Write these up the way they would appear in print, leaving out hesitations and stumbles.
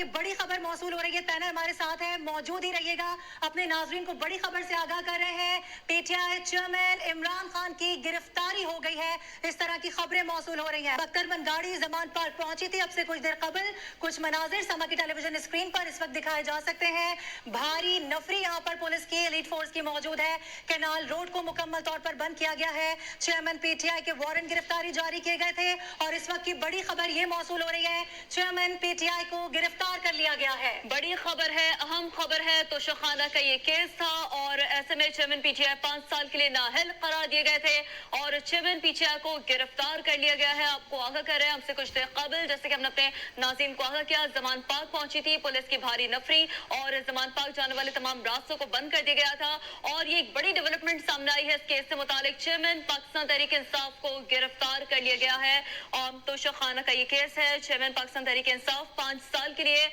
की बड़ी खबर मौसूल हो रही है। पैनल हमारे साथ है, मौजूद ही रहिएगा। अपने नाजरीन को बड़ी खबर से आगाह कर रहे हैं। पीटीआई चेयरमैन इमरान खान की गिरफ्तारी हो गई है, इस तरह की खबरें मौसूल हो रही हैं। बख्तरबंद गाड़ी जमान पार्क पहुंची थी अब से कुछ देर कबल। कुछ मनाजिर समा की टेलीविजन स्क्रीन पर इस वक्त दिखाए जा सकते हैं। भारी नफरी यहाँ पर पुलिस की एलीट फोर्स की मौजूद है। कैनाल रोड को मुकम्मल तौर पर बंद किया गया है। चेयरमैन पीटीआई के वारंट गिरफ्तारी जारी किए गए थे और इस वक्त की बड़ी खबर ये मौसूल हो रही है, चेयरमैन पीटीआई को गिरफ्तार कर लिया गया है। बड़ी खबर है, अहम खबर है। तोशाखाना का ये केस था और ऐसे में चेयरमैन पीटीआई 5 साल के लिए नाअहल करार दिए गए थे और चेयरमैन पीटीआई को गिरफ्तार कर लिया गया है। आपको आगाह कर रहे हैं हमसे कुछ देर कबल, जैसे कि हमने अपने नाज़रीन को आगाह किया, जमान पार्क पहुंची थी पुलिस की भारी नफरी और जमान पार्क जाने वाले तमाम रास्तों को बंद कर दिया गया था। और ये एक बड़ी डेवलपमेंट सामने आई है इस केस से मुतालिक। चेयरमैन पाकिस्तान तहरीक इंसाफ को गिरफ्तार कर लिया गया है और तोशाखाना का ये केस है। चेयरमैन पाकिस्तान तहरीक इंसाफ 5 साल के लिए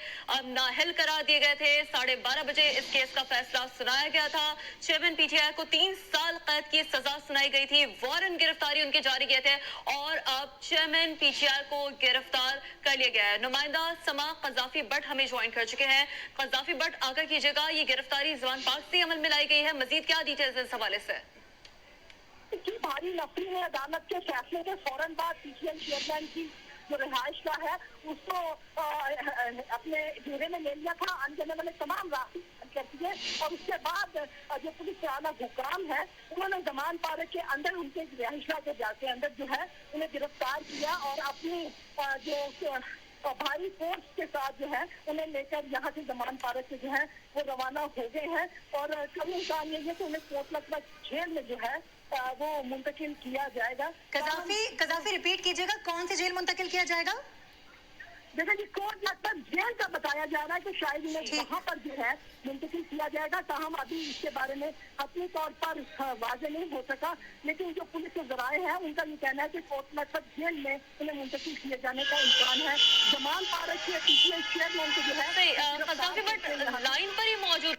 नाअहल करार दिए गए थे। 12:30 बजे इस केस का फैसला सुनाया गया था। चेयरमैन पीटीआई को 3 साल कैद की सजा सुनाई गई थी। वारंट गिरफ्तारी उनके जारी किए थे और अब चेयरमैन पीटीआई को गिरफ्तार कर लिया गया है। नुमाइंदा समा कज़ाफी भट्ट हमें ज्वाइन कर चुके हैं। कज़ाफी भट्ट, आगाह कीजिएगा, ये गिरफ्तारी जमान पार्क से अमल में लाई गई है, मजीद क्या डिटेल्स इस हवाले से? भारी नफरी में अदालत के फैसले के फौरन बाद पीटीआई चेयरमैन की जो रिहाइश का है उसको अपने घेरे में ले लिया था। आने जाने वाले तमाम रास्ते कर दिए और उसके बाद जो पुलिस के आला हुक्काम है उन्होंने जमान पार्क के अंदर उनके रिहाइशगाह के जाके अंदर जो है उन्हें गिरफ्तार किया और अपनी जो भारी फोर्स के साथ जो है उन्हें लेकर यहाँ से जमान पार्क से जो है वो रवाना हो गए हैं। और कल इंसान ये है कि उन्हें कोटला जेल में जो है वो मुंतकिल किया जाएगा। कज़ाफी रिपीट कीजिएगा, कौन सी जेल मुंतकिल किया जाएगा? देखिए जी, कोर्ट लगभग जेल का बताया जा रहा है कि शायद उन्हें वहाँ पर जो है मुंतकिल किया जाएगा। ताहम अभी इसके बारे में हतमी तौर पर वाज़ेह नहीं हो सका, लेकिन जो पुलिस के ज़राए हैं उनका ये कहना है कि कोर्ट लगभग जेल में उन्हें मुंतकिल किए जाने का इम्कान है। जमान पार्क के पीटीआई चेयरमैन को जो है लाइन पर ही मौजूद